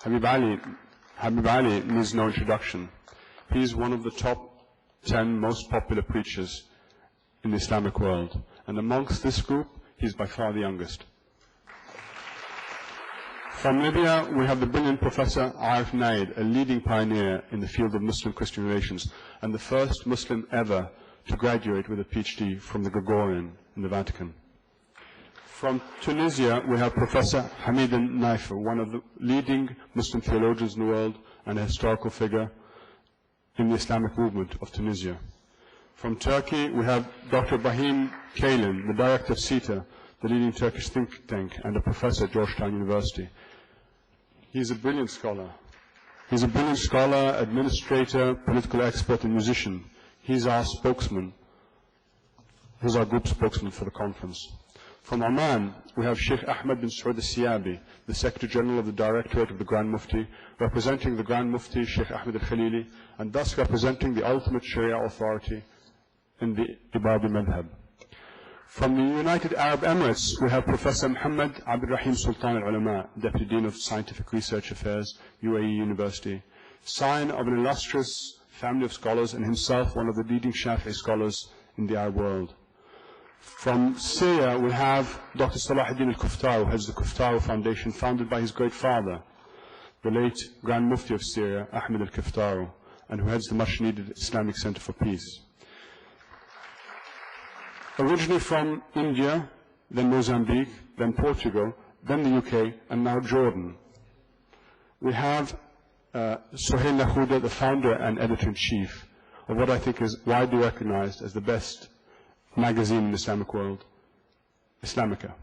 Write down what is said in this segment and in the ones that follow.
Habib Ali needs no introduction. He is one of the top 10 most popular preachers in the Islamic world. And amongst this group, he is by far the youngest. From Libya, we have the brilliant Professor H.R.H, a leading pioneer in the field of Muslim-Christian relations, and the first Muslim ever to graduate with a PhD from the Gregorian in the Vatican. From Tunisia, we have Professor Hamid Naifer, one of the leading Muslim theologians in the world and a historical figure in the Islamic movement of Tunisia. From Turkey, we have Dr. Brahim Kalin, the director of CETA, the leading Turkish think tank, and a professor at Georgetown University. He's a brilliant scholar. He's a brilliant scholar, administrator, political expert, and musician. He's our spokesman. He's our group spokesman for the conference. From Oman, we have Sheikh Ahmed bin Saud al-Siyabi, the Secretary General of the Directorate of the Grand Mufti, representing the Grand Mufti, Sheikh Ahmed al-Khalili, and thus representing the ultimate Sharia authority in the Ibadi Madhab. From the United Arab Emirates, we have Professor Muhammad Abdurrahim Sultan al-Ulama, Deputy Dean of Scientific Research Affairs, UAE University, scion of an illustrious family of scholars and himself one of the leading Shafi'i scholars in the Arab world. From Syria, we have Dr. Salahuddin al-Kuftar, who heads the Kuftar Foundation, founded by his great father, the late Grand Mufti of Syria, Ahmed al-Kuftar, and who heads the much-needed Islamic Center for Peace. Originally from India, then Mozambique, then Portugal, then the UK, and now Jordan, we have Sohail Nakhuda, the founder and editor-in-chief of what I think is widely recognized as the best magazine in the Islamic world, Islamica.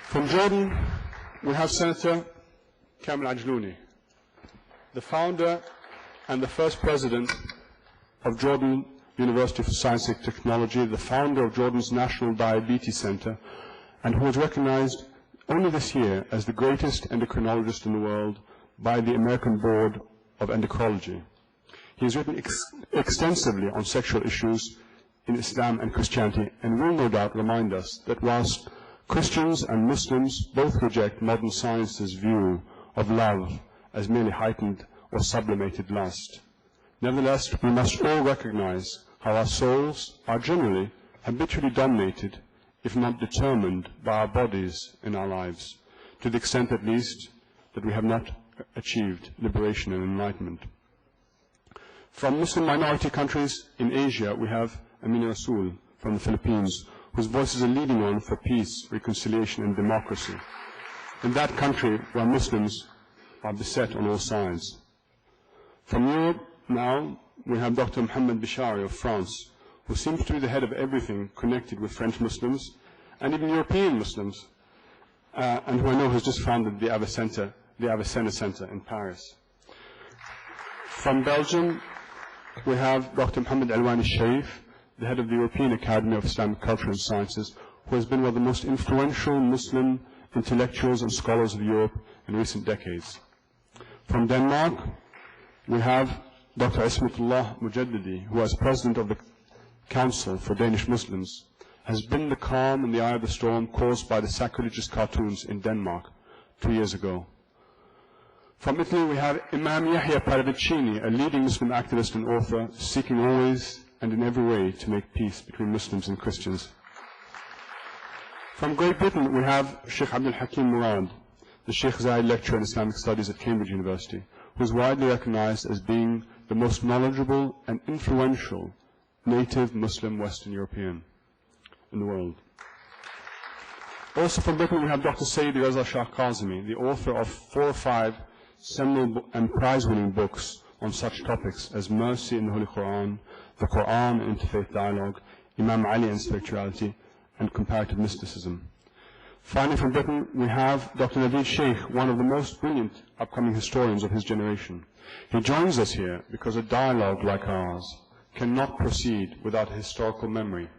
From Jordan, we have Senator Kamel Ajlouni, the founder and the first president of Jordan University for Science and Technology, the founder of Jordan's National Diabetes Center, and who was recognized only this year as the greatest endocrinologist in the world by the American Board of Endocrinology. He has written extensively on sexual issues in Islam and Christianity, and will no doubt remind us that whilst Christians and Muslims both reject modern science's view of love as merely heightened or sublimated lust, nevertheless we must all recognize how our souls are generally habitually dominated, if not determined, by our bodies in our lives, to the extent at least that we have not achieved liberation and enlightenment. From Muslim minority countries in Asia, we have Amina Rasul from the Philippines, whose voice is a leading one for peace, reconciliation, and democracy in that country where Muslims are beset on all sides. From Europe now, we have Dr. Mohammed Bishari of France, who seems to be the head of everything connected with French Muslims and even European Muslims, and who I know has just founded the Avicenna Center in Paris. From Belgium, we have Dr. Mohammed Alwani Sharif, the head of the European Academy of Islamic Culture and Sciences, who has been one of the most influential Muslim intellectuals and scholars of Europe in recent decades. From Denmark, we have Dr. Ismatullah Mujaddidi, who as president of the Council for Danish Muslims, has been the calm in the eye of the storm caused by the sacrilegious cartoons in Denmark 2 years ago. From Italy, we have Imam Yahya Paravicini, a leading Muslim activist and author, seeking always and in every way to make peace between Muslims and Christians. From Great Britain, we have Sheikh Abdul Hakim Murad, the Sheikh Zayed Lecturer in Islamic Studies at Cambridge University, who is widely recognized as being the most knowledgeable and influential native Muslim Western European in the world. Also from Britain, we have Dr. Sayyid Reza Shah Kazemi, the author of 4 or 5 seminal and prize-winning books on such topics as Mercy in the Holy Quran, the Quran and Interfaith Dialogue, Imam Ali and Spirituality, and Comparative Mysticism. Finally, from Britain, we have Dr. Naveed Sheikh, one of the most brilliant upcoming historians of his generation. He joins us here because a dialogue like ours cannot proceed without a historical memory.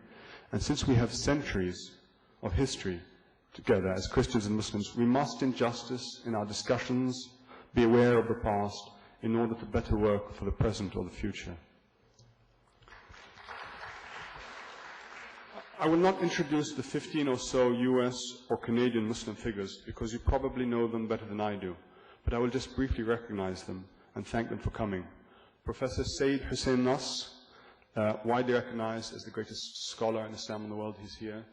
And since we have centuries of history together as Christians and Muslims, we must, in justice, in our discussions, be aware of the past in order to better work for the present or the future. I will not introduce the 15 or so US or Canadian Muslim figures because you probably know them better than I do, but I will just briefly recognize them and thank them for coming. Professor Sayyid Hussein Nas, widely recognized as the greatest scholar in Islam in the world, he's here.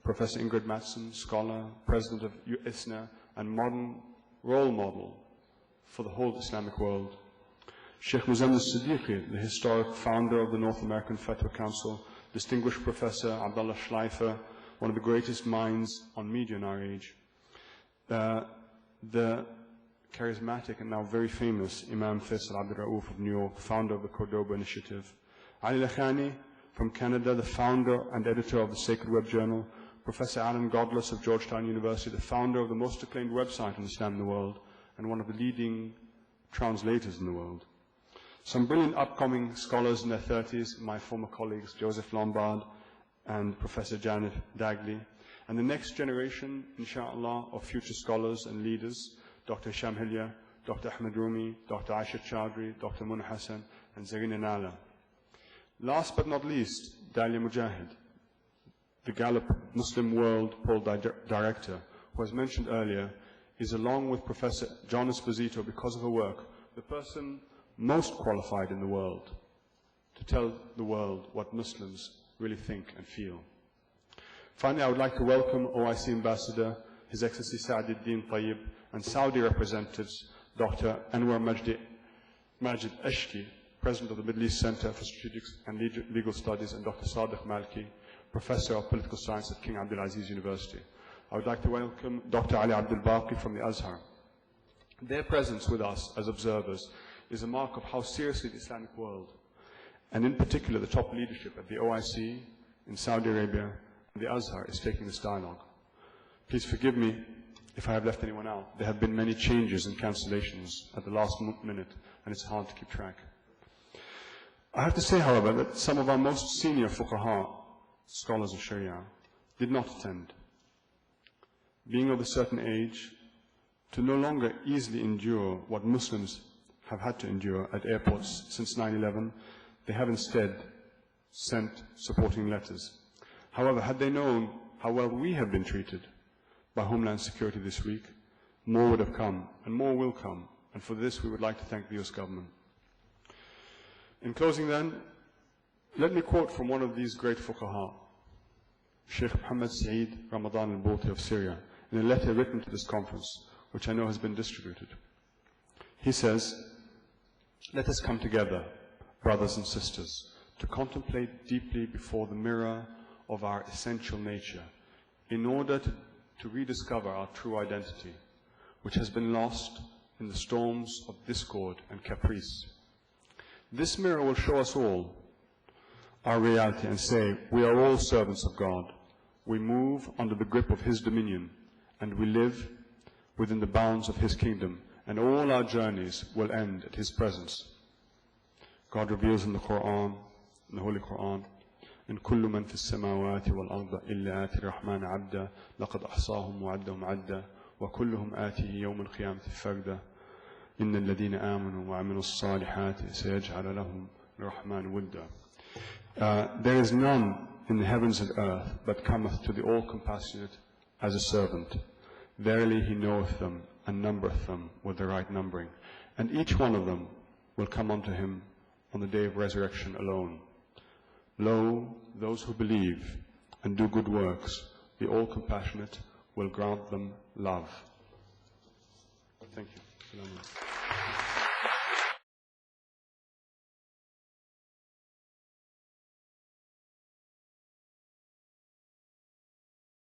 Professor Ingrid Mattson, scholar, president of ISNA, and modern role model for the whole Islamic world. Sheikh Muzammil Siddiqui, the historic founder of the North American Fatwa Council, distinguished Professor Abdullah Schleifer, one of the greatest minds on media in our age. The charismatic and now very famous Imam Faisal Abdul Rauf of New York, founder of the Cordoba Initiative. Ali Lakhani from Canada, the founder and editor of the Sacred Web Journal. Professor Alan Godless of Georgetown University, the founder of the most acclaimed website on Islam in the world, and one of the leading translators in the world. Some brilliant upcoming scholars in their 30s, my former colleagues Joseph Lombard and Professor Janet Dagley, and the next generation, inshallah, of future scholars and leaders, Dr. Hisham Hilya, Dr. Ahmed Rumi, Dr. H.R.H, Dr. Mun Hassan, and Zarina Nala. Last but not least, Dalia Mujahid, the Gallup Muslim World Poll Director, who was mentioned earlier, is along with Professor John Esposito, because of her work, the person most qualified in the world to tell the world what Muslims really think and feel. Finally, I would like to welcome OIC Ambassador, His Excellency Sa'aduddin Tayyib, and Saudi representatives, Dr. Anwar Majid Ashki, President of the Middle East Center for Strategic and Legal Studies, and Dr. Sadiq Malki, Professor of Political Science at King Abdulaziz University. I would like to welcome Dr. Ali Abdul Baqi from the Azhar. Their presence with us as observers is a mark of how seriously the Islamic world, and in particular the top leadership at the OIC, in Saudi Arabia, and the Azhar, is taking this dialogue. Please forgive me if I have left anyone out. There have been many changes and cancellations at the last minute, and it's hard to keep track. I have to say, however, that some of our most senior fuqaha, scholars of Sharia, did not attend. Being of a certain age, to no longer easily endure what Muslims have had to endure at airports since 9/11, they have instead sent supporting letters. However, had they known how well we have been treated by Homeland Security this week, more would have come, and more will come, and for this we would like to thank the US government. In closing then, let me quote from one of these great fuqaha, Sheikh Muhammad Saeed Ramadan al-Bouti of Syria, in a letter written to this conference, which I know has been distributed. He says, "Let us come together, brothers and sisters, to contemplate deeply before the mirror of our essential nature, in order to rediscover our true identity, which has been lost in the storms of discord and caprice. This mirror will show us all our reality and say, we are all servants of God. We move under the grip of His dominion, and we live within the bounds of His kingdom, and all our journeys will end at His presence." God reveals in the Quran, in the Holy Quran, "In kullu man fis samawati wal arda illa ati rahman abda laqad ahsahum wa addahum adda wa kulluhum atihi yawm al qiyamati farda inna alladhina amanu wa amilu as-salihati sayaj'al lahum rahman wudda." There is none in the heavens and earth but cometh to the all-compassionate as a servant. Verily He knoweth them and numbereth them with the right numbering, and each one of them will come unto Him on the day of resurrection alone. Lo, those who believe and do good works, the all-compassionate will grant them love. Thank you.